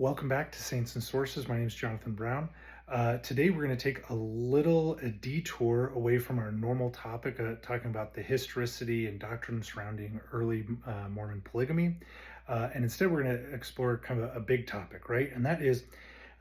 Welcome back to Saints and Sources. My name is Jonathan Brown. Today we're going to take a detour away from our normal topic, talking about the historicity and doctrine surrounding early Mormon polygamy. And instead we're going to explore kind of a big topic, right? And that is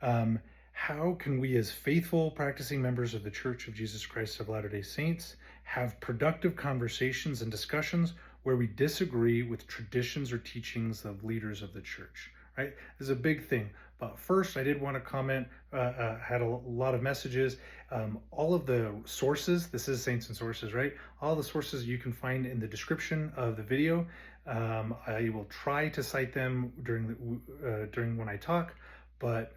how can we as faithful practicing members of the Church of Jesus Christ of Latter-day Saints have productive conversations and discussions where we disagree with traditions or teachings of leaders of the church? Right? This is a big thing. But first, I did want to comment, had a lot of messages. All of the sources, this is Saints and Sources, right? All the sources you can find in the description of the video. I will try to cite them during when I talk, but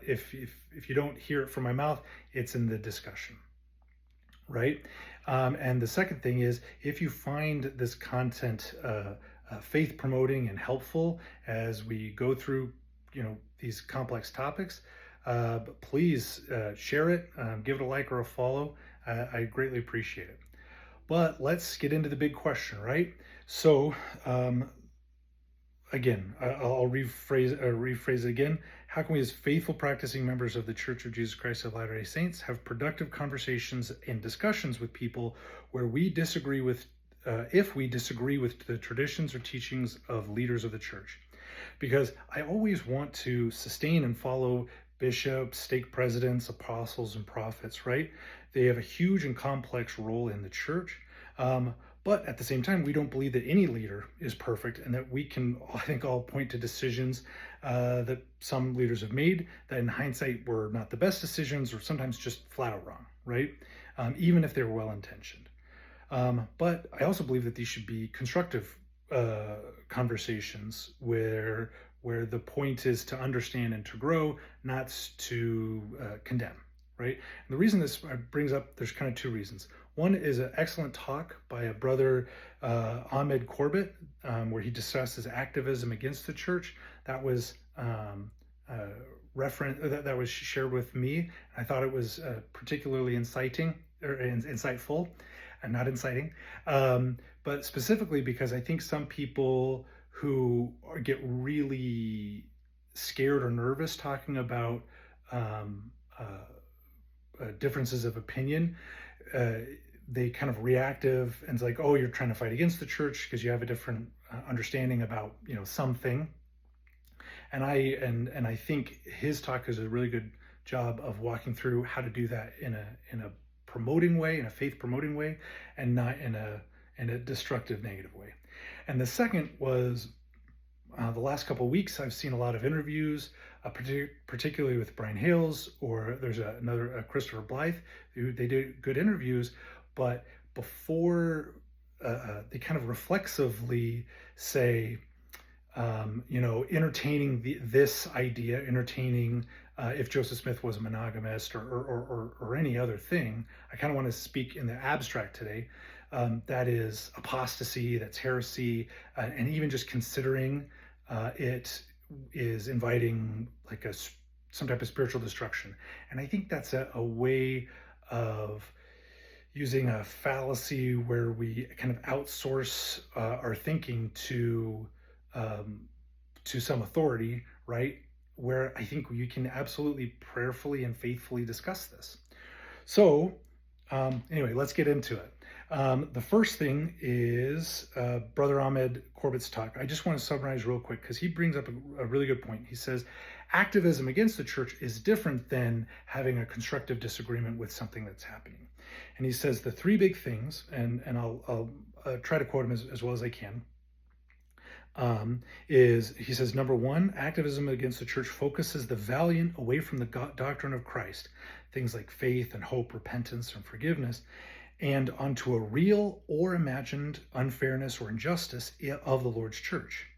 if you don't hear it from my mouth, it's in the discussion, right? And the second thing is, if you find this content faith promoting and helpful as we go through, these complex topics, please share it, give it a like or a follow. I greatly appreciate it. But let's get into the big question, right? So again, I'll rephrase it again. How can we as faithful practicing members of the Church of Jesus Christ of Latter-day Saints have productive conversations and discussions with people where we disagree with if we disagree with the traditions or teachings of leaders of the church? Because I always want to sustain and follow bishops, stake presidents, apostles, and prophets, right? They have a huge and complex role in the church. But at the same time, we don't believe that any leader is perfect, and that we can, I think, all point to decisions that some leaders have made that in hindsight were not the best decisions, or sometimes just flat out wrong, right? Even if they were well-intentioned. But I also believe that these should be constructive conversations where the point is to understand and to grow, not to condemn, right? And the reason this brings up, there's kind of two reasons. One is an excellent talk by a brother, Ahmed Corbett, where he discusses activism against the church. That was that was shared with me. I thought it was particularly insightful. And not inciting, but specifically because I think some people who get really scared or nervous talking about differences of opinion, they kind of reactive and it's like, oh, you're trying to fight against the church because you have a different understanding about something. And I think his talk is a really good job of walking through how to do that in a promoting way, in a faith promoting way, and not in a destructive, negative way. And the second was the last couple of weeks, I've seen a lot of interviews, particularly with Brian Hales, or there's another Christopher Blythe. They did good interviews, but before they kind of reflexively say, entertaining this idea, entertaining if Joseph Smith was a monogamist or any other thing. I kind of want to speak in the abstract today. That is apostasy, that's heresy, and even just considering it is inviting like some type of spiritual destruction. And I think that's a way of using a fallacy where we kind of outsource our thinking to some authority, right? Where I think you can absolutely prayerfully and faithfully discuss this. So anyway, let's get into it. The first thing is Brother Ahmed Corbett's talk. I just want to summarize real quick because he brings up a really good point. He says, activism against the church is different than having a constructive disagreement with something that's happening. And he says the three big things, and I'll try to quote him as well as I can, he says, number one, activism against the church focuses the valiant away from the doctrine of Christ, things like faith and hope, repentance and forgiveness, and onto a real or imagined unfairness or injustice of the Lord's church,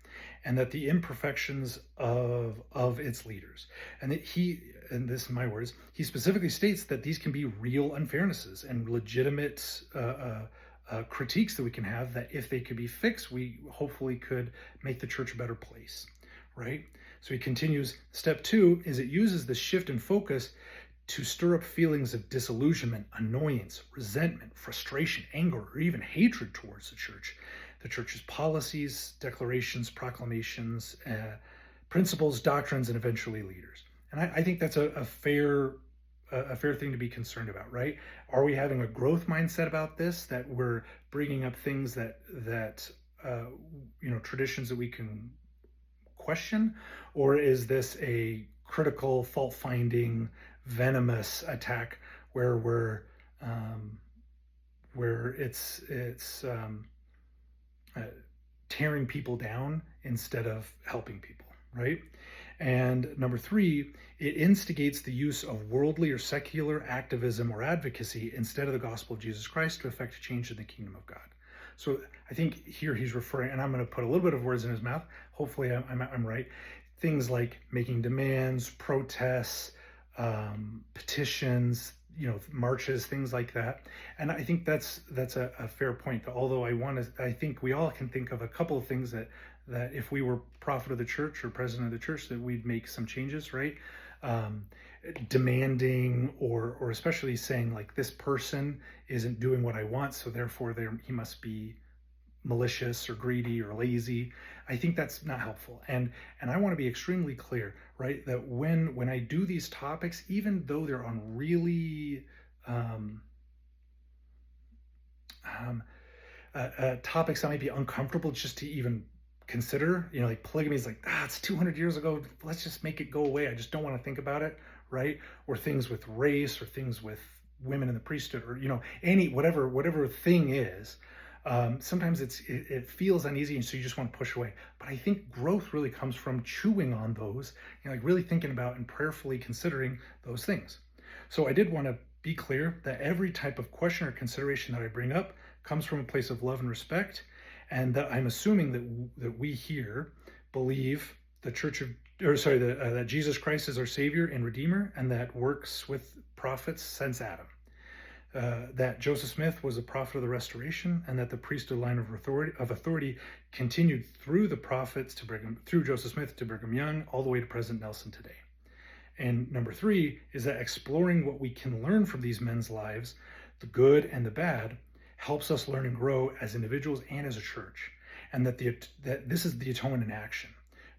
and that the imperfections of its leaders. And that and this is my words, he specifically states that these can be real unfairnesses and legitimate critiques that we can have, that if they could be fixed, we hopefully could make the church a better place, right? So he continues, step two is it uses the shift in focus to stir up feelings of disillusionment, annoyance, resentment, frustration, anger, or even hatred towards the church's policies, declarations, proclamations, principles, doctrines, and eventually leaders. And I think that's a fair thing to be concerned about, right? Are we having a growth mindset about this, that we're bringing up things that traditions that we can question, or is this a critical, fault-finding, venomous attack where it's tearing people down instead of helping people, right? And number three, it instigates the use of worldly or secular activism or advocacy instead of the gospel of Jesus Christ to effect a change in the kingdom of God. So I think here he's referring, and I'm going to put a little bit of words in his mouth. Hopefully I'm right. Things like making demands, protests, petitions, marches, things like that. And I think that's a fair point. Although I think we all can think of a couple of things that if we were prophet of the church or president of the church, that we'd make some changes, right? Demanding or especially saying, like, this person isn't doing what I want, so therefore he must be malicious or greedy or lazy. I think that's not helpful. And I want to be extremely clear, right, that when I do these topics, even though they're on really topics that might be uncomfortable just to even consider, like polygamy is like, it's 200 years ago, let's just make it go away, I just don't want to think about it, right? Or things with race, or things with women in the priesthood, or any whatever thing is, sometimes it feels uneasy, and so you just want to push away. But I think growth really comes from chewing on those, like really thinking about and prayerfully considering those things. So I did want to be clear that every type of question or consideration that I bring up comes from a place of love and respect, and that I'm assuming that we here believe that Jesus Christ is our Savior and Redeemer, and that works with prophets since Adam. That Joseph Smith was a prophet of the Restoration, and that the priesthood line of authority continued through the prophets through Joseph Smith to Brigham Young, all the way to President Nelson today. And number three is that exploring what we can learn from these men's lives, the good and the bad, helps us learn and grow as individuals and as a church. And that this is the atonement in action,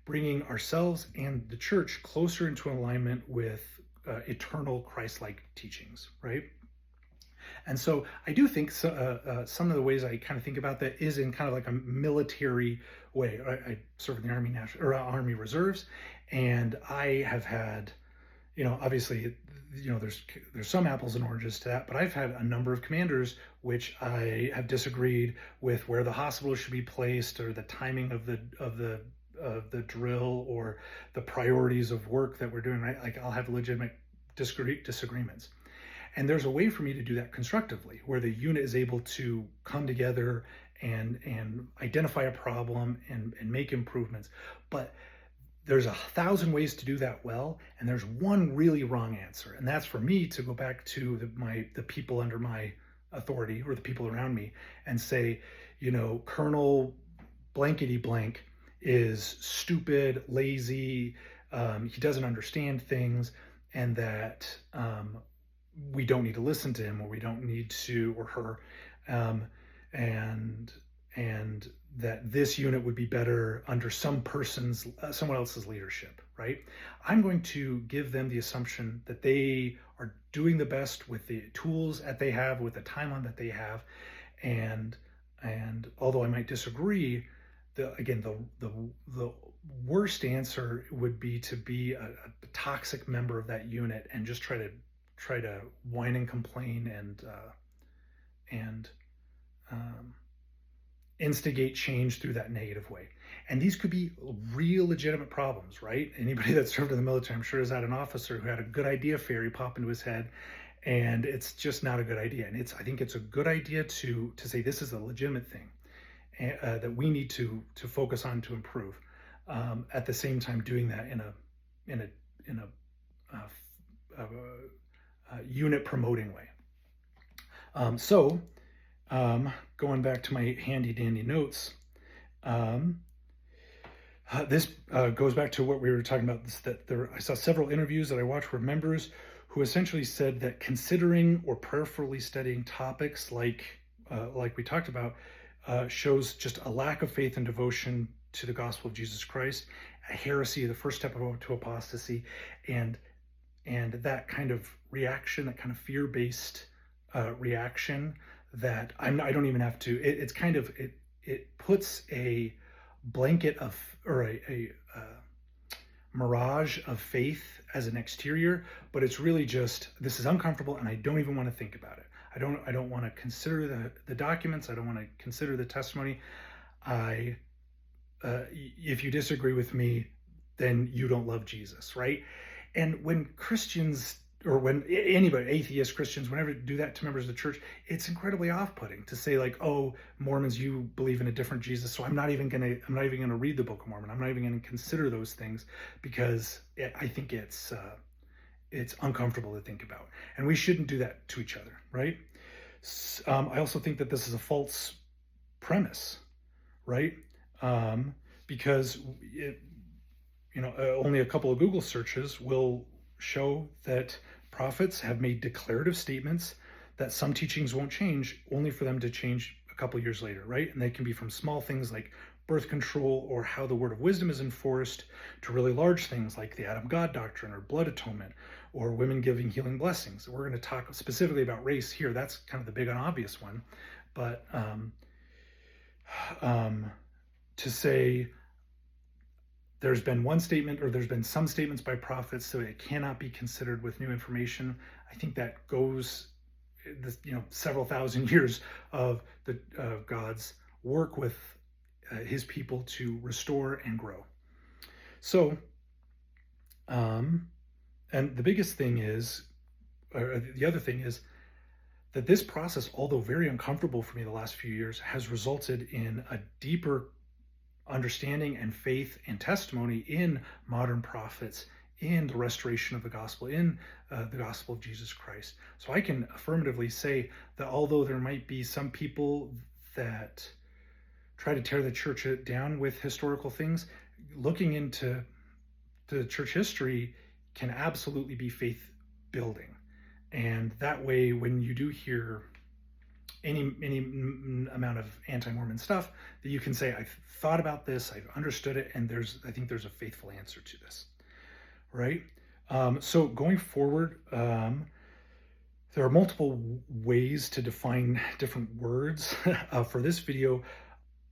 bringing ourselves and the church closer into alignment with eternal Christ-like teachings, right? And so I do think some of the ways I kind of think about that is in kind of like a military way. I serve in the Army Reserves, and I have had, obviously, there's some apples and oranges to that, but I've had a number of commanders which I have disagreed with, where the hospital should be placed, or the timing of the drill, or the priorities of work that we're doing, right? Like, I'll have legitimate disagreements. And there's a way for me to do that constructively, where the unit is able to come together and identify a problem and make improvements. But there's 1,000 ways to do that well, and there's one really wrong answer. And that's for me to go back to the people under my authority, or the people around me, and say, Colonel blankety blank is stupid, lazy, he doesn't understand things, and that we don't need to listen to him, or we don't need to, or her, and that this unit would be better under someone else's leadership, right? I'm going to give them the assumption that they are doing the best with the tools that they have, with the timeline that they have, and although I might disagree, the worst answer would be to be a toxic member of that unit and just try to whine and complain and instigate change through that negative way. And these could be real legitimate problems, right? Anybody that served in the military, I'm sure, has had an officer who had a good idea fairy pop into his head, and it's just not a good idea. And I think it's a good idea to say this is a legitimate thing that we need to focus on to improve. At the same time, doing that in a unit promoting way. Going back to my handy dandy notes, this goes back to what we were talking about. I saw several interviews that I watched with members who essentially said that considering or prayerfully studying topics like we talked about shows just a lack of faith and devotion to the gospel of Jesus Christ, heresy, the first step to apostasy, and that kind of reaction, that kind of fear-based reaction that I don't even have to. It's kind of it puts a blanket of, or a mirage of faith as an exterior, but it's really just, this is uncomfortable and I don't even want to think about it. I don't want to consider the documents. I don't want to consider the testimony. If you disagree with me, then you don't love Jesus, right? And when Christians, or when anybody, atheist Christians, whenever do that to members of the church, it's incredibly off-putting to say like, oh, Mormons, you believe in a different Jesus, so I'm not even gonna read the Book of Mormon. I'm not even gonna consider those things, because I think it's uncomfortable to think about, and we shouldn't do that to each other, right? I also think that this is a false premise, right? Because only a couple of Google searches will show that prophets have made declarative statements that some teachings won't change, only for them to change a couple years later, right? And they can be from small things like birth control or how the word of wisdom is enforced, to really large things like the Adam God doctrine or blood atonement or women giving healing blessings. We're going to talk specifically about race here. That's kind of the big and obvious one. But to say there's been one statement, or there's been some statements by prophets, so it cannot be considered with new information, I think that goes, several thousand years of God's work with his people to restore and grow. So, and the biggest thing is, or the other thing is, that this process, although very uncomfortable for me the last few years, has resulted in a deeper understanding and faith and testimony in modern prophets, in the restoration of the gospel, in the gospel of Jesus Christ. So I can affirmatively say that although there might be some people that try to tear the church down with historical things, looking into the church history can absolutely be faith building. And that way, when you do hear any amount of anti-Mormon stuff, that you can say, I've thought about this, I've understood it, and I think there's a faithful answer to this, right? So going forward, there are multiple ways to define different words. For this video,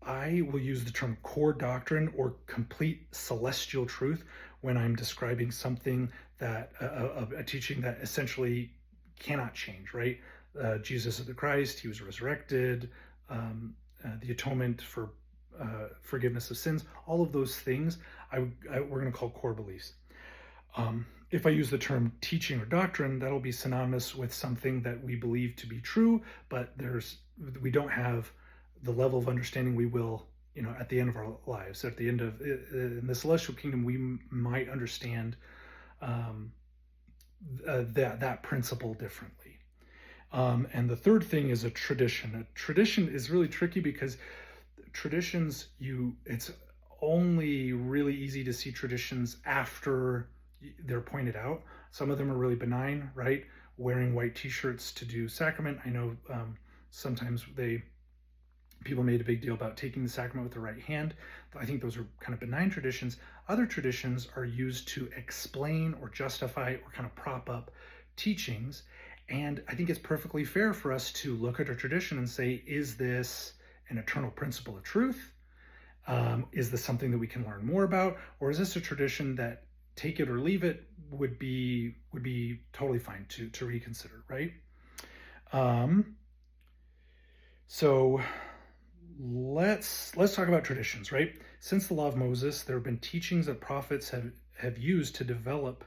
I will use the term core doctrine or complete celestial truth when I'm describing something that, a teaching that essentially cannot change, right? Jesus is the Christ, he was resurrected, the atonement for forgiveness of sins, all of those things we're going to call core beliefs. If I use the term teaching or doctrine, that'll be synonymous with something that we believe to be true, but we don't have the level of understanding we will, at the end of our lives. At the end of in the celestial kingdom, we might understand that principle differently. And the third thing is a tradition. A tradition is really tricky because traditions, it's only really easy to see traditions after they're pointed out. Some of them are really benign, right? Wearing white t-shirts to do sacrament. I know sometimes people made a big deal about taking the sacrament with the right hand. I think those are kind of benign traditions. Other traditions are used to explain or justify or kind of prop up teachings. And I think it's perfectly fair for us to look at our tradition and say, is this an eternal principle of truth? Is this something that we can learn more about? Or is this a tradition that, take it or leave it, would be totally fine to reconsider, right? So let's talk about traditions, right? Since the law of Moses, there have been teachings that prophets have used to develop,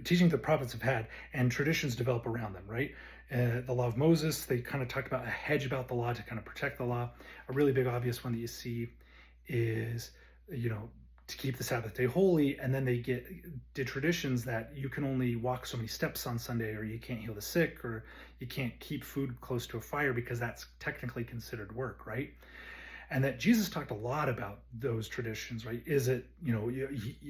teachings that prophets have had, and traditions develop around them, right? The law of Moses, they kind of talked about a hedge about the law to kind of protect the law. A really big obvious one that you see is, to keep the Sabbath day holy, and then they did traditions that you can only walk so many steps on Sunday, or you can't heal the sick, or you can't keep food close to a fire because that's technically considered work, right? And that Jesus talked a lot about those traditions, right? Is it,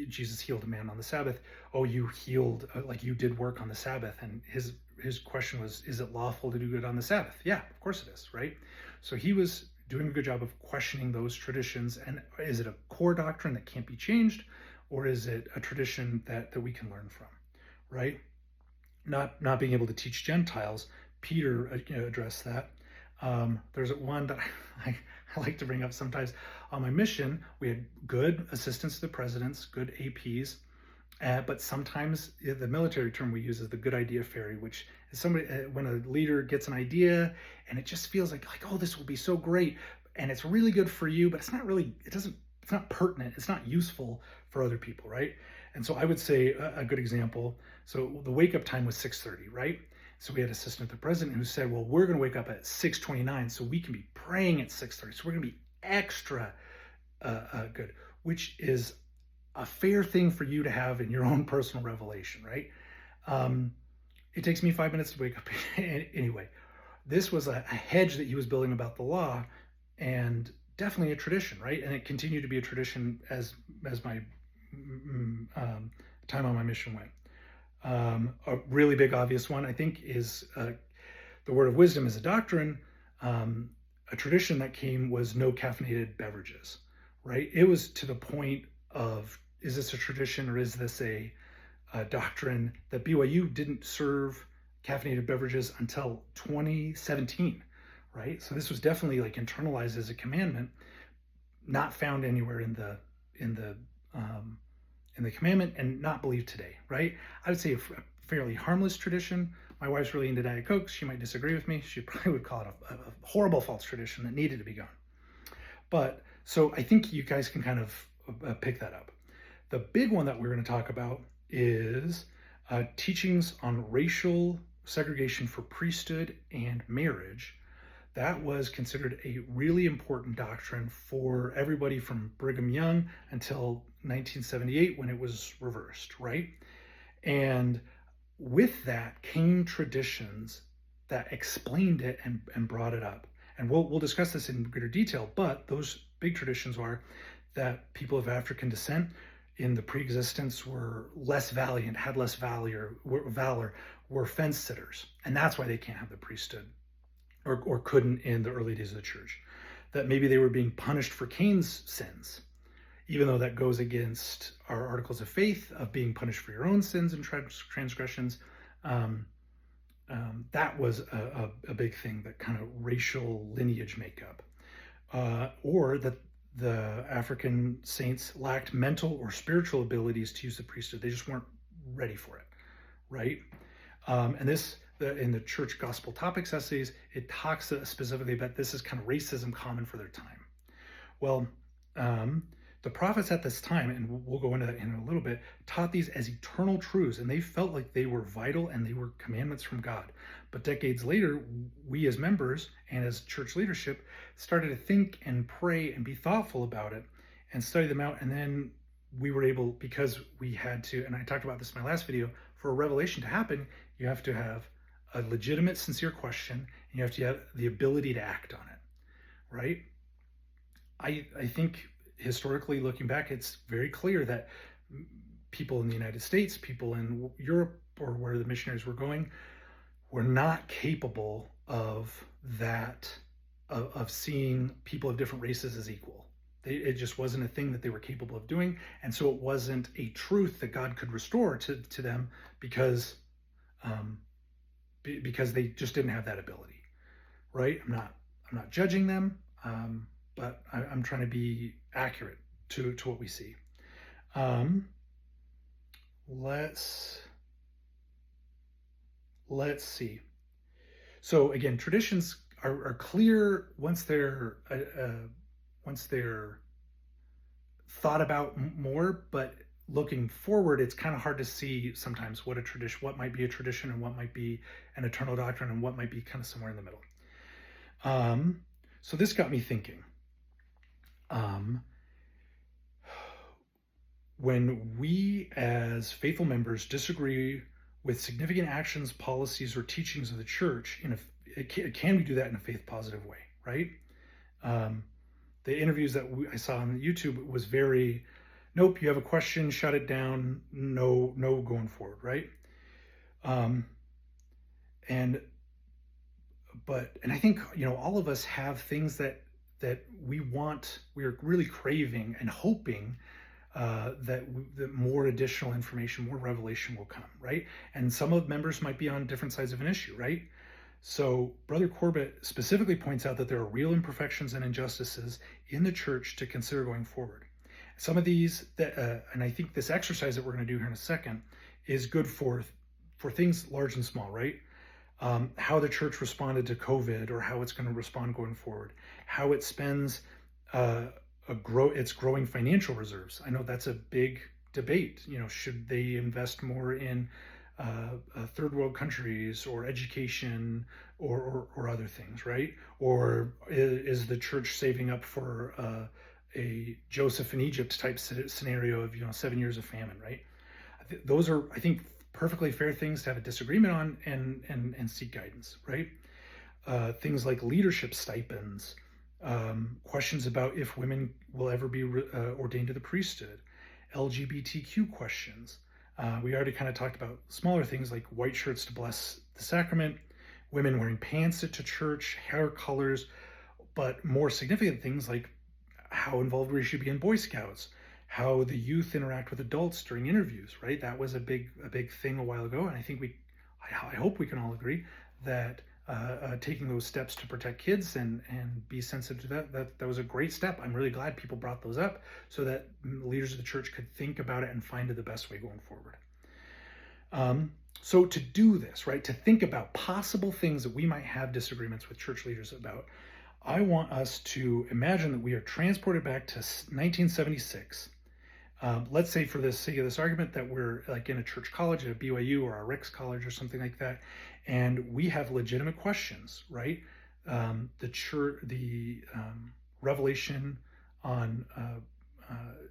Jesus healed a man on the Sabbath. Oh, you healed, like you did work on the Sabbath. And his question was, is it lawful to do good on the Sabbath? Yeah, of course it is, right? So he was doing a good job of questioning those traditions? And is it a core doctrine that can't be changed, or is it a tradition that we can learn from, right? Not being able to teach Gentiles, Peter addressed that. There's one that I like to bring up sometimes. On my mission, we had good assistants to the presidents, good APs, but sometimes the military term we use is the good idea fairy, which is somebody when a leader gets an idea and it just feels like oh, this will be so great and it's really good for you, but it's not really, it's not pertinent, it's not useful for other people, right? And so I would say a good example. So the wake up time was 6:30, right? So we had an assistant to the president who said, well, we're going to wake up at 6:29 so we can be praying at 6:30. So we're going to be extra good, which is a fair thing for you to have in your own personal revelation, right? It takes me 5 minutes to wake up anyway. This was a hedge that he was building about the law, and definitely a tradition, right? And it continued to be a tradition as my time on my mission went. A really big obvious one, I think, is the word of wisdom is a doctrine. A tradition that came was no caffeinated beverages, right? It was to the point of, is this a tradition or is this a doctrine, that BYU didn't serve caffeinated beverages until 2017, right? So this was definitely like internalized as a commandment, not found anywhere in the commandment, and not believed today, right? I would say a fairly harmless tradition. My wife's really into Diet Coke. She might disagree with me. She probably would call it a horrible false tradition that needed to be gone. But so I think you guys can kind of pick that up. The big one that we're going to talk about is teachings on racial segregation for priesthood and marriage. That was considered a really important doctrine for everybody from Brigham Young until 1978 when it was reversed, right? And with that came traditions that explained it and brought it up. And we'll discuss this in greater detail, but those big traditions are that people of African descent in the pre-existence were less valiant, had less valor, were fence sitters. And that's why they can't have the priesthood, or couldn't in the early days of the church. That maybe they were being punished for Cain's sins, even though that goes against our articles of faith of being punished for your own sins and transgressions. That was a big thing, that kind of racial lineage makeup. Or that the African saints lacked mental or spiritual abilities to use the priesthood. They just weren't ready for it, right? And this, in the church gospel topics essays, it talks specifically about this is kind of racism common for their time. Well, the prophets at this time, and we'll go into that in a little bit, taught these as eternal truths, and they felt like they were vital and they were commandments from God. But decades later, we as members and as church leadership started to think and pray and be thoughtful about it and study them out. And then we were able, because we had to, and I talked about this in my last video, for a revelation to happen, you have to have a legitimate, sincere question, and you have to have the ability to act on it, right? I think historically, looking back, it's very clear that people in the United States, people in Europe, or where the missionaries were going, were not capable of that, of seeing people of different races as equal. It just wasn't a thing that they were capable of doing. And so it wasn't a truth that God could restore to them because they just didn't have that ability, right? I'm not judging them, but I'm trying to be accurate to what we see. Let's see. So again, traditions are clear once they're thought about more, but looking forward, it's kind of hard to see sometimes what might be a tradition and what might be an eternal doctrine and what might be kind of somewhere in the middle. So this got me thinking. When we as faithful members disagree with significant actions, policies, or teachings of the church, can we do that in a faith positive way, right? The interviews that I saw on YouTube was very, nope, you have a question, shut it down, no going forward, right? And I think, all of us have things that that we're really craving and hoping that more additional information, more revelation will come, right? And some of the members might be on different sides of an issue, right? So Brother Corbett specifically points out that there are real imperfections and injustices in the church to consider going forward. Some of these, and I think this exercise that we're going to do here in a second is good for things large and small, right? How the church responded to COVID, or how it's going to respond going forward, how it spends its growing financial reserves. I know that's a big debate. Should they invest more in third world countries or education or other things, right? Or is the church saving up for a Joseph in Egypt type scenario of 7 years of famine, right? Those are, I think, perfectly fair things to have a disagreement on and seek guidance, right? Things like leadership stipends, questions about if women will ever be ordained to the priesthood, LGBTQ questions. We already kind of talked about smaller things like white shirts to bless the sacrament, women wearing pants to church, hair colors, but more significant things like how involved we should be in Boy Scouts, how the youth interact with adults during interviews, right? That was a big thing a while ago, and I hope we can all agree that taking those steps to protect kids and be sensitive to that was a great step. I'm really glad people brought those up so that leaders of the church could think about it and find the best way going forward. So to do this, right, to think about possible things that we might have disagreements with church leaders about, I want us to imagine that we are transported back to 1976. Let's say, for the sake of this argument, that we're like in a church college at a BYU or a Rick's college or something like that, and we have legitimate questions, right? The revelation on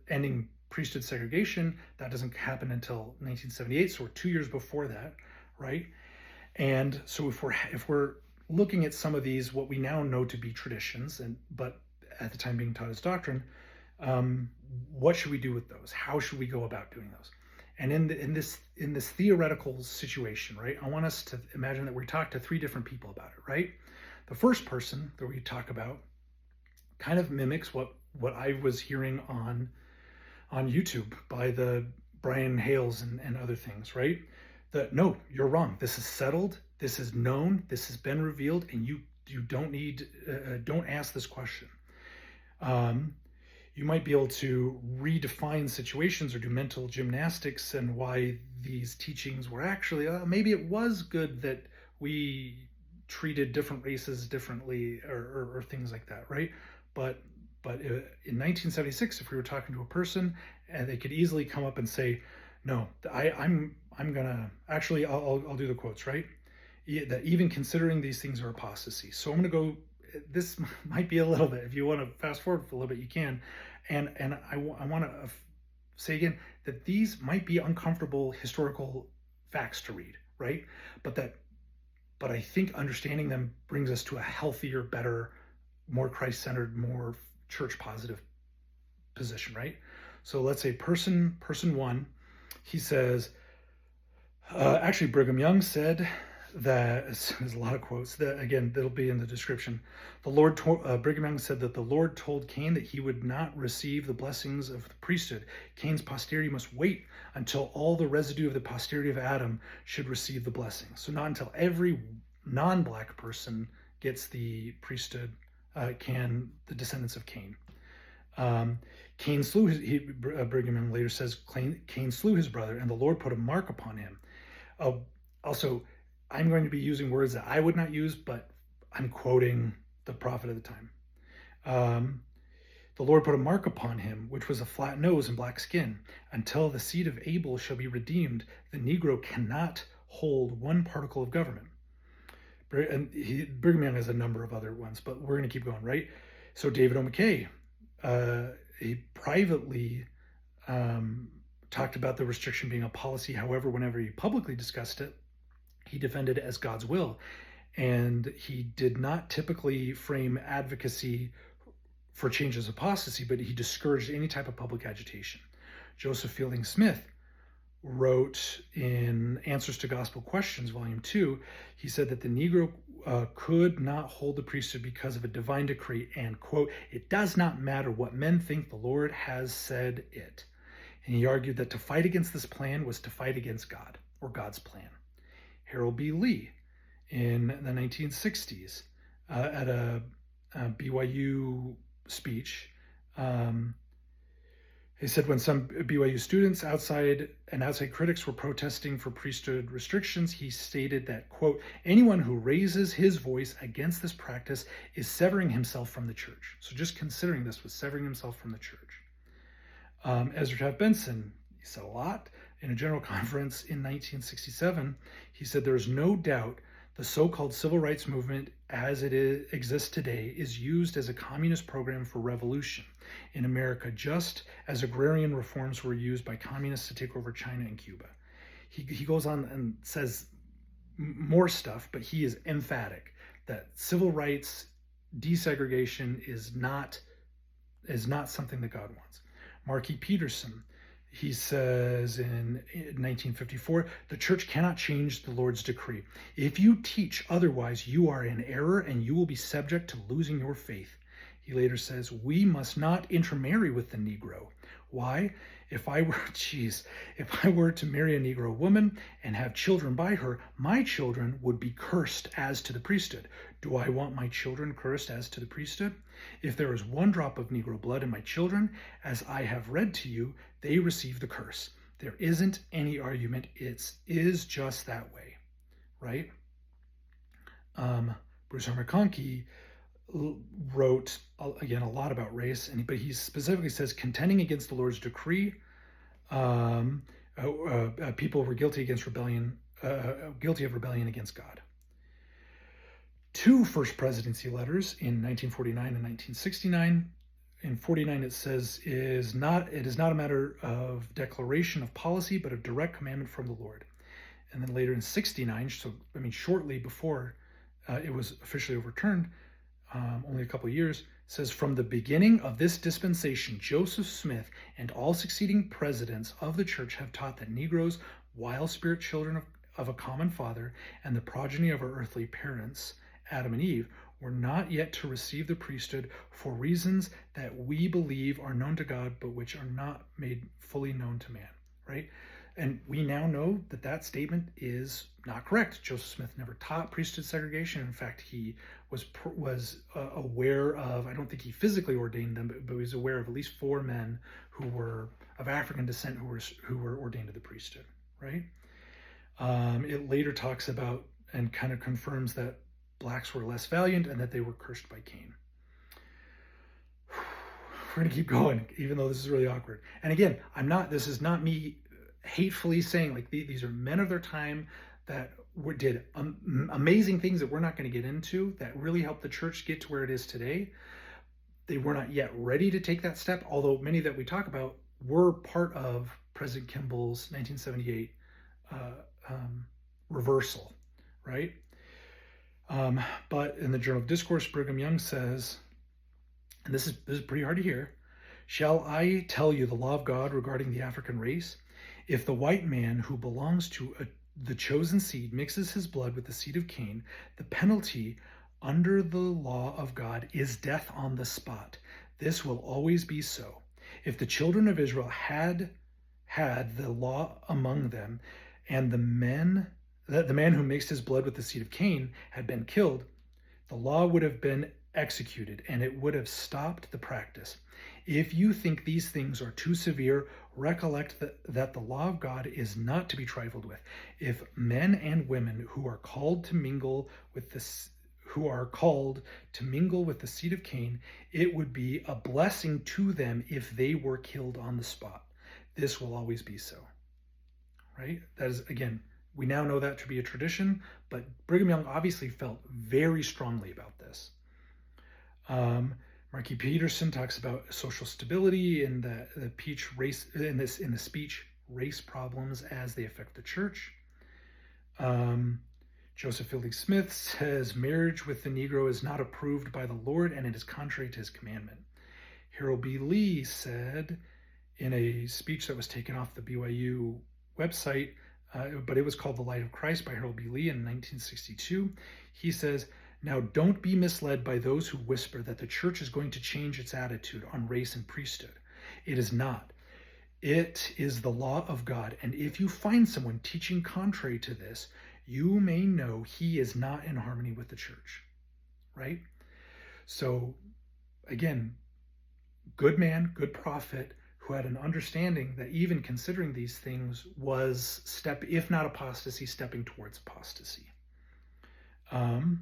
ending priesthood segregation, that doesn't happen until 1978, so we're 2 years before that, right? And so if we're looking at some of these, what we now know to be traditions, but at the time being taught as doctrine, what should we do with those? How should we go about doing those? And in this theoretical situation, right, I want us to imagine that we talk to three different people about it, right? The first person that we talk about kind of mimics what I was hearing on YouTube by the Brian Hales and other things, right? No, you're wrong. This is settled. This is known. This has been revealed, and you don't ask this question. You might be able to redefine situations or do mental gymnastics and why these teachings were actually, maybe it was good that we treated different races differently or things like that, right? But in 1976, if we were talking to a person, and they could easily come up and say, no, I'm gonna, actually, I'll do the quotes, right? That even considering these things are apostasy. So I'm gonna go, this might be a little bit, if you want to fast forward for a little bit, you can. And I want to say again that these might be uncomfortable historical facts to read, right? But I think understanding them brings us to a healthier, better, more Christ-centered, more church-positive position, right? So let's say person one, he says, actually Brigham Young said that, there's a lot of quotes that, again, that'll be in the description. Brigham Young said that the Lord told Cain that he would not receive the blessings of the priesthood. Cain's posterity must wait until all the residue of the posterity of Adam should receive the blessing. So not until every non-black person gets the priesthood can the descendants of Cain. Cain slew Brigham Young later says Cain slew his brother, and the Lord put a mark upon him. Also, I'm going to be using words that I would not use, but I'm quoting the prophet of the time. The Lord put a mark upon him, which was a flat nose and black skin. Until the seed of Abel shall be redeemed, the Negro cannot hold one particle of government. And Brigham Young has a number of other ones, but we're going to keep going, right? So David O. McKay, he privately talked about the restriction being a policy. However, whenever he publicly discussed it, he defended it as God's will. And he did not typically frame advocacy for change as apostasy, but he discouraged any type of public agitation. Joseph Fielding Smith wrote in Answers to Gospel Questions, Volume 2, he said that the Negro could not hold the priesthood because of a divine decree, and, quote, it does not matter what men think, the Lord has said it. And he argued that to fight against this plan was to fight against God, or God's plan. Harold B. Lee, in the 1960s, at a BYU speech, he said when some BYU students outside critics were protesting for priesthood restrictions, he stated that, quote, anyone who raises his voice against this practice is severing himself from the church. So just considering this was severing himself from the church. Ezra Taft Benson, he said a lot. In a general conference in 1967, he said there is no doubt the so-called civil rights movement as it exists today is used as a communist program for revolution in America, just as agrarian reforms were used by communists to take over China and Cuba. He goes on and says more stuff, but he is emphatic that civil rights desegregation is not something that God wants. Mark E. Peterson, he says in 1954, the church cannot change the Lord's decree. If you teach otherwise, you are in error and you will be subject to losing your faith. He later says, we must not intermarry with the Negro. Why? If I were to marry a Negro woman and have children by her, my children would be cursed as to the priesthood. Do I want my children cursed as to the priesthood? If there is one drop of Negro blood in my children, as I have read to you, they receive the curse. There isn't any argument. It is just that way, right? Bruce R. McConkie wrote, again, a lot about race, but he specifically says, contending against the Lord's decree, people were guilty of rebellion against God. Two first presidency letters in 1949 and 1969. In 49, it says, it is not a matter of declaration of policy, but of direct commandment from the Lord. And then later in 69, shortly before it was officially overturned, only a couple of years, says, from the beginning of this dispensation, Joseph Smith and all succeeding presidents of the church have taught that Negroes, while spirit children of a common father and the progeny of our earthly parents, Adam and Eve, were not yet to receive the priesthood for reasons that we believe are known to God, but which are not made fully known to man, right? And we now know that that statement is not correct. Joseph Smith never taught priesthood segregation. In fact, he was aware of, I don't think he physically ordained them, but he was aware of at least 4 men who were of African descent who were ordained to the priesthood, right? It later talks about and kind of confirms that blacks were less valiant and that they were cursed by Cain. We're going to keep going, even though this is really awkward. And again, this is not me hatefully saying, like, these are men of their time that did amazing things that we're not going to get into, that really helped the church get to where it is today. They were not yet ready to take that step, although many that we talk about were part of President Kimball's 1978 reversal, right? But in the Journal of Discourse, Brigham Young says, and this is pretty hard to hear, shall I tell you the law of God regarding the African race? If the white man who belongs to the chosen seed mixes his blood with the seed of Cain, the penalty under the law of God is death on the spot. This will always be so. If the children of Israel had the law among them, and the man who mixed his blood with the seed of Cain had been killed, the law would have been executed, and it would have stopped the practice. If you think these things are too severe, recollect that the law of God is not to be trifled with. If men and women who are called to mingle with the seed of Cain, it would be a blessing to them if they were killed on the spot. This will always be so. Right? That is, again, we now know that to be a tradition, but Brigham Young obviously felt very strongly about this. Marky Peterson talks about social stability in the speech race problems as they affect the church. Joseph Fielding Smith says marriage with the Negro is not approved by the Lord and it is contrary to his commandment. Harold B. Lee said in a speech that was taken off the BYU website, but it was called The Light of Christ by Harold B. Lee in 1962. He says, "Now don't be misled by those who whisper that the church is going to change its attitude on race and priesthood. It is not. It is the law of God, and if you find someone teaching contrary to this, you may know he is not in harmony with the church." Right? So, again, good man, good prophet, who had an understanding that even considering these things was if not apostasy, stepping towards apostasy. Harold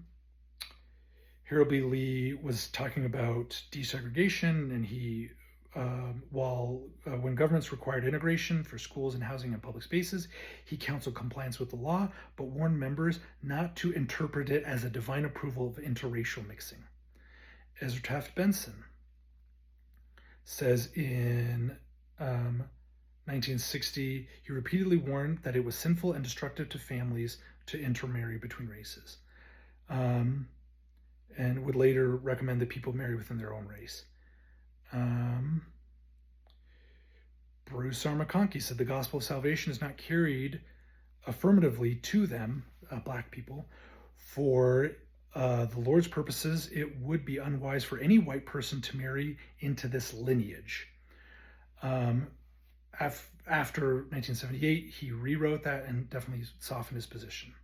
B. Lee was talking about desegregation, and when governments required integration for schools and housing and public spaces, he counseled compliance with the law, but warned members not to interpret it as a divine approval of interracial mixing. Ezra Taft Benson says in 1960, he repeatedly warned that it was sinful and destructive to families to intermarry between races, and would later recommend that people marry within their own race. Bruce R. McConkie said the gospel of salvation is not carried affirmatively to them, black people, for the Lord's purposes. It would be unwise for any white person to marry into this lineage. After 1978, he rewrote that and definitely softened his position.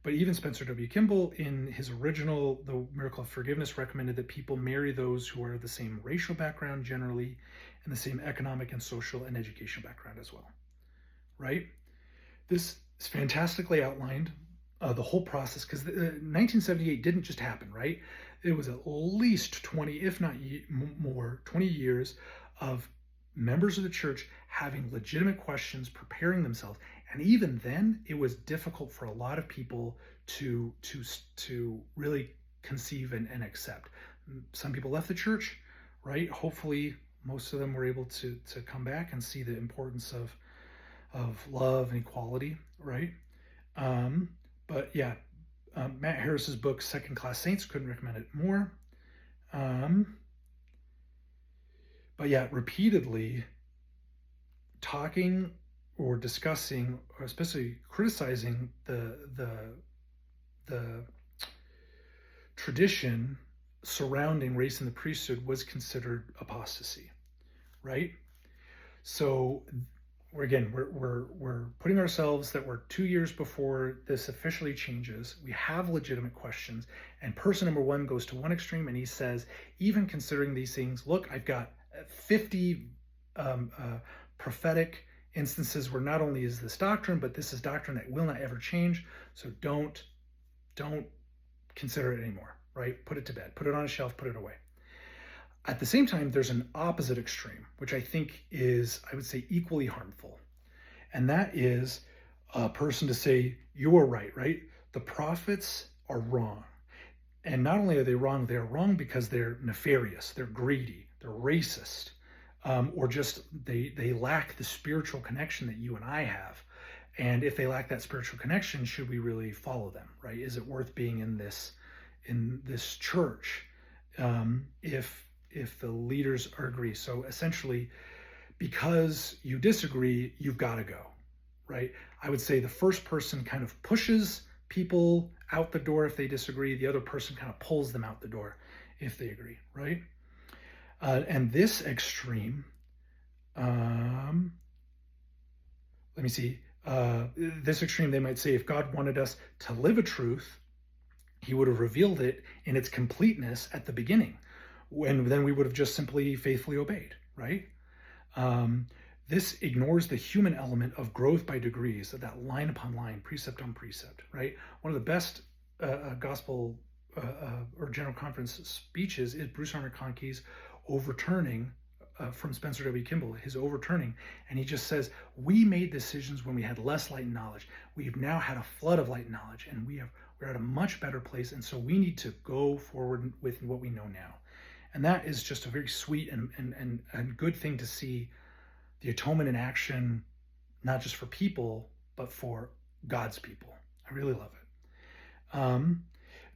But even Spencer W. Kimball, in his original The Miracle of Forgiveness, recommended that people marry those who are the same racial background generally and the same economic and social and educational background as well. Right? This is fantastically outlined, the whole process, because 1978 didn't just happen, right? It was at least 20, if not more, 20 years of members of the church having legitimate questions, preparing themselves. And even then, it was difficult for a lot of people to really conceive and accept. Some people left the church, right? Hopefully, most of them were able to come back and see the importance of love and equality, right? But yeah, Matt Harris's book, Second Class Saints, couldn't recommend it more. But yeah, repeatedly talking or discussing, or especially criticizing the tradition surrounding race in the priesthood was considered apostasy, right? So we're putting ourselves that we're 2 years before this officially changes. We have legitimate questions, and person number one goes to one extreme, and he says, even considering these things, look, I've got 50 prophetic instances where not only is this doctrine, but this is doctrine that will not ever change. So don't consider it anymore, right? Put it to bed, put it on a shelf, put it away. At the same time, there's an opposite extreme, which I think is, I would say, equally harmful. And that is a person to say, you are right? The prophets are wrong. And not only are they wrong because they're nefarious, they're greedy, they're racist, or just they lack the spiritual connection that you and I have. And if they lack that spiritual connection, should we really follow them, right? Is it worth being in this church if the leaders agree? So essentially, because you disagree, you've got to go, right? I would say the first person kind of pushes people out the door if they disagree. The other person kind of pulls them out the door if they agree, right? And this extreme, this extreme, they might say, if God wanted us to live a truth, he would have revealed it in its completeness at the beginning, and then we would have just simply faithfully obeyed, right? This ignores the human element of growth by degrees, of that line upon line, precept on precept, right? One of the best gospel or general conference speeches is Bruce R. McConkie's overturning from Spencer W. Kimball, his overturning. And he just says, we made decisions when we had less light and knowledge. We've now had a flood of light and knowledge, and we're at a much better place. And so we need to go forward with what we know now. And that is just a very sweet and good thing to see, the atonement in action, not just for people, but for God's people. I really love it.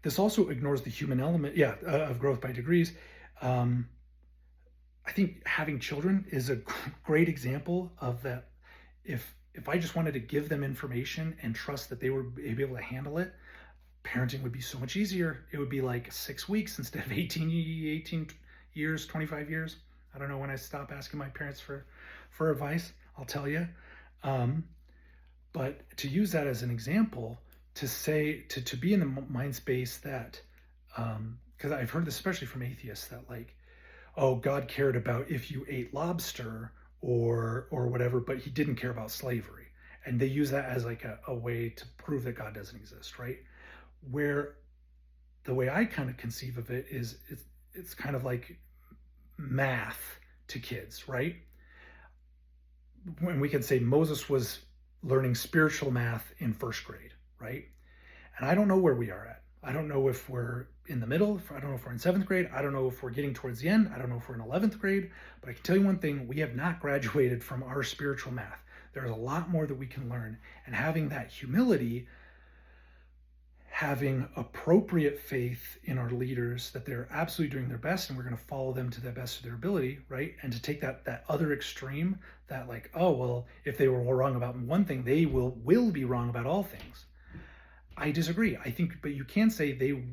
This also ignores the human element, of growth by degrees. I think having children is a great example of that. If if I just wanted to give them information and trust that they would be able to handle it, parenting would be so much easier. It would be like 6 weeks instead of 18 years, 25 years. I don't know when I stop asking my parents for advice, I'll tell you. But to use that as an example, to say, to be in the mind space that, because I've heard this especially from atheists, that like, oh, God cared about if you ate lobster or whatever, but he didn't care about slavery. And they use that as like a way to prove that God doesn't exist, right? Where the way I kind of conceive of it is it's kind of like math to kids, right? When we can say Moses was learning spiritual math in first grade, right? And I don't know where we are at. I don't know if we're in the middle. I don't know if we're in 7th grade. I don't know if we're getting towards the end. I don't know if we're in 11th grade. But I can tell you one thing, we have not graduated from our spiritual math. There's a lot more that we can learn. And having that humility, having appropriate faith in our leaders that they're absolutely doing their best and we're going to follow them to the best of their ability, right? And to take that other extreme, that like, oh, well, if they were wrong about one thing, they will be wrong about all things. I disagree. I think, but you can say they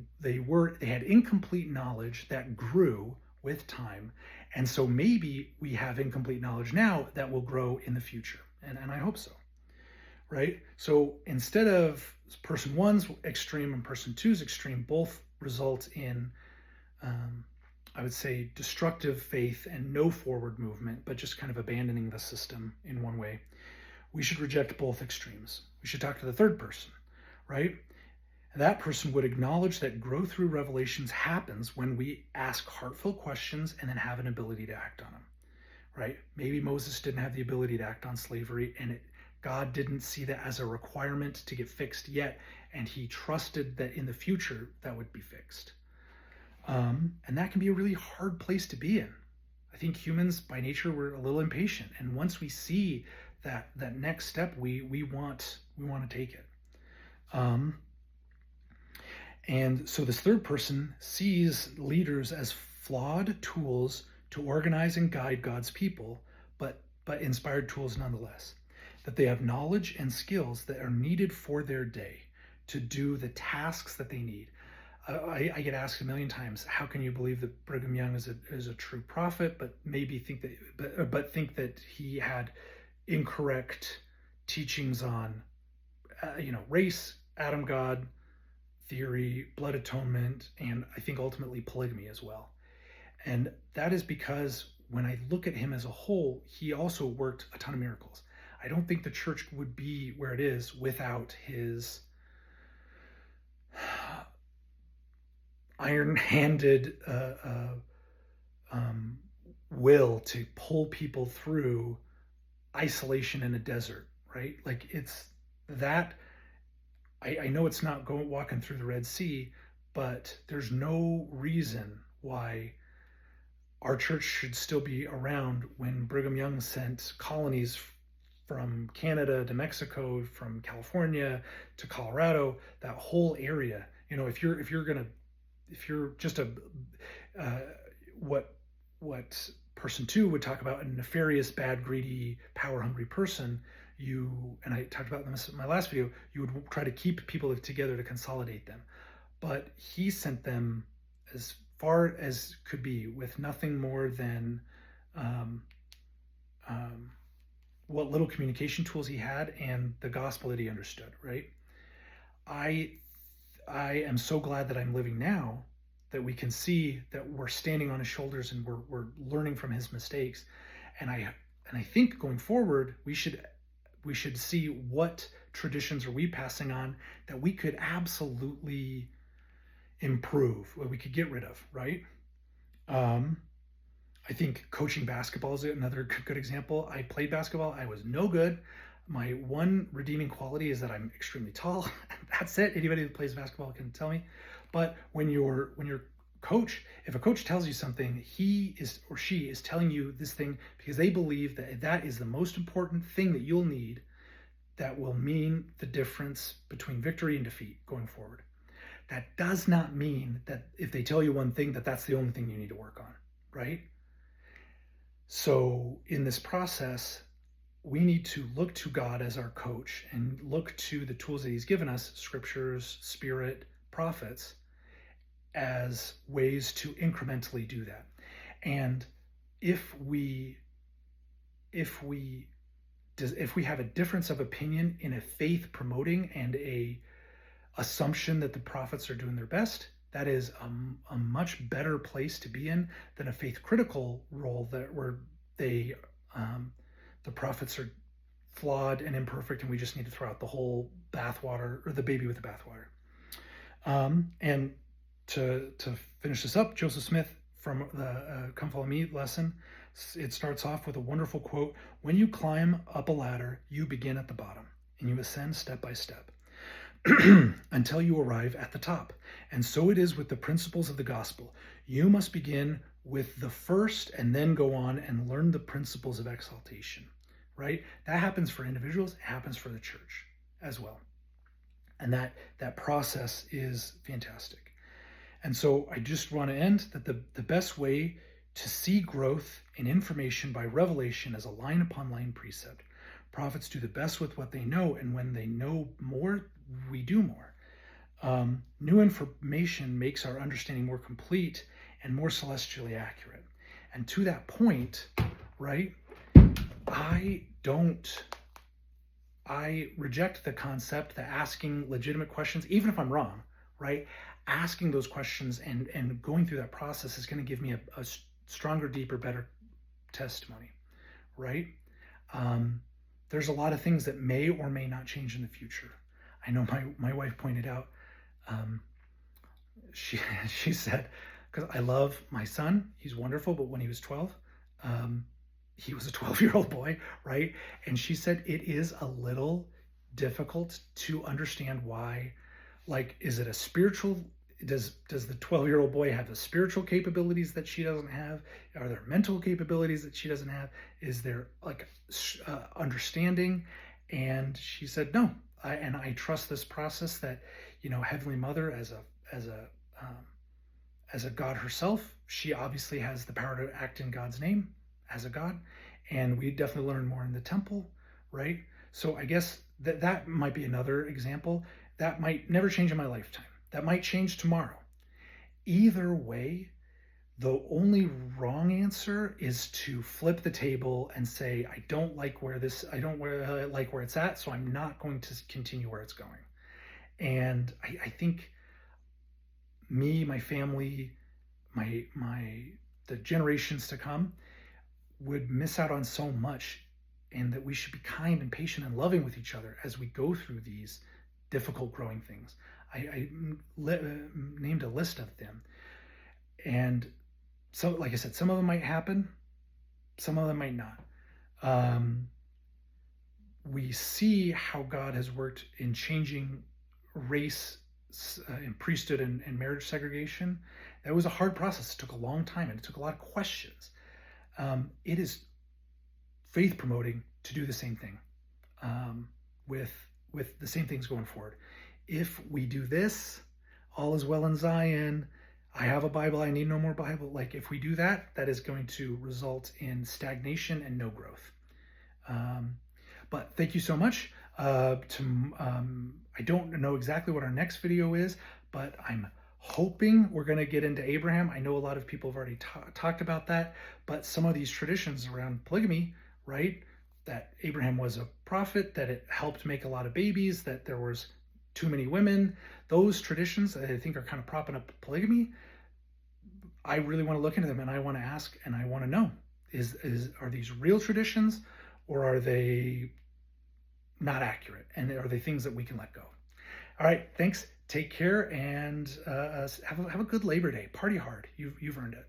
had incomplete knowledge that grew with time. And so maybe we have incomplete knowledge now that will grow in the future. And I hope so. Right? So instead of person one's extreme and person two's extreme, both result in, I would say, destructive faith and no forward movement, but just kind of abandoning the system in one way. We should reject both extremes. We should talk to the third person, right? And that person would acknowledge that growth through revelations happens when we ask heartfelt questions and then have an ability to act on them, right? Maybe Moses didn't have the ability to act on slavery, and God didn't see that as a requirement to get fixed yet, and he trusted that in the future that would be fixed. And that can be a really hard place to be in. I think humans by nature, we're a little impatient, and once we see that next step, we want to take it. And so this third person sees leaders as flawed tools to organize and guide God's people, but inspired tools nonetheless. That they have knowledge and skills that are needed for their day to do the tasks that they need. I get asked a million times, how can you believe that Brigham Young is a true prophet, but maybe think that he had incorrect teachings on, race, Adam God, theory, blood atonement, and I think ultimately polygamy as well. And that is because when I look at him as a whole, he also worked a ton of miracles. I don't think the church would be where it is without his iron-handed will to pull people through isolation in a desert, right? Like it's that, I know it's not walking through the Red Sea, but there's no reason why our church should still be around when Brigham Young sent colonies from Canada to Mexico, from California to Colorado, that whole area. If you're just what person two would talk about, a nefarious, bad, greedy, power-hungry person, and I talked about this in my last video, you would try to keep people together to consolidate them. But he sent them as far as could be with nothing more than what little communication tools he had and the gospel that he understood, right? I am so glad that I'm living now, that we can see that we're standing on his shoulders and we're learning from his mistakes. And I think going forward, we should see what traditions are we passing on that we could absolutely improve, what we could get rid of, right? I think coaching basketball is another good example. I played basketball. I was no good. My one redeeming quality is that I'm extremely tall. That's it. Anybody that plays basketball can tell me. But when you're coach, if a coach tells you something, he is or she is telling you this thing because they believe that is the most important thing that you'll need, that will mean the difference between victory and defeat going forward. That does not mean that if they tell you one thing, that's the only thing you need to work on, right? So in this process, we need to look to God as our coach and look to the tools that he's given us, scriptures, spirit, prophets, as ways to incrementally do that. And if we have a difference of opinion in a faith promoting and a assumption that the prophets are doing their best, that is a much better place to be in than a faith critical role where the prophets are flawed and imperfect, and we just need to throw out the whole bathwater, or the baby with the bathwater. And to finish this up, Joseph Smith from the Come Follow Me lesson, it starts off with a wonderful quote: "When you climb up a ladder, you begin at the bottom, and you ascend step by step until you arrive at the top. And so it is with the principles of the gospel. You must begin with the first and then go on and learn the principles of exaltation." Right? That happens for individuals, it happens for the church as well. And that process is fantastic. And so I just want to end that the best way to see growth in information by revelation is a line upon line precept. Prophets do the best with what they know, and when they know more, we do more. New information makes our understanding more complete and more celestially accurate. And to that point, right, I reject the concept that asking legitimate questions, even if I'm wrong, right, asking those questions and going through that process is going to give me a stronger, deeper, better testimony, right? There's a lot of things that may or may not change in the future. I know my wife pointed out, she said, because I love my son, he's wonderful, but when he was 12, he was a 12-year-old boy, right? And she said it is a little difficult to understand why, like, is it a spiritual, does the 12-year-old boy have the spiritual capabilities that she doesn't have? Are there mental capabilities that she doesn't have? Is there like understanding? And she said, no, I trust this process that, Heavenly Mother as a God herself, she obviously has the power to act in God's name as a God, and we definitely learn more in the temple, right? So I guess that might be another example that might never change in my lifetime. That might change tomorrow. Either way, the only wrong answer is to flip the table and say, I don't like where it's at, so I'm not going to continue where it's going. And I think me, my family, the generations to come would miss out on so much, and that we should be kind and patient and loving with each other as we go through these difficult growing things. I named a list of them, and so, like I said, some of them might happen, some of them might not. We see how God has worked in changing race and priesthood and marriage segregation. That was a hard process. It took a long time, and it took a lot of questions. It is faith promoting to do the same thing with the same things going forward. If we do this, all is well in Zion. I have a Bible, I need no more Bible. Like, if we do that, that is going to result in stagnation and no growth. But thank you so much. I don't know exactly what our next video is, but I'm hoping we're going to get into Abraham. I know a lot of people have already talked about that, but some of these traditions around polygamy, right? That Abraham was a prophet, that it helped make a lot of babies, that there was too many women. Those traditions that I think are kind of propping up polygamy, I really want to look into them, and I want to ask, and I want to know, are these real traditions, or are they not accurate? And are they things that we can let go? All right, thanks. Take care, and have a good Labor Day. Party hard. You've earned it.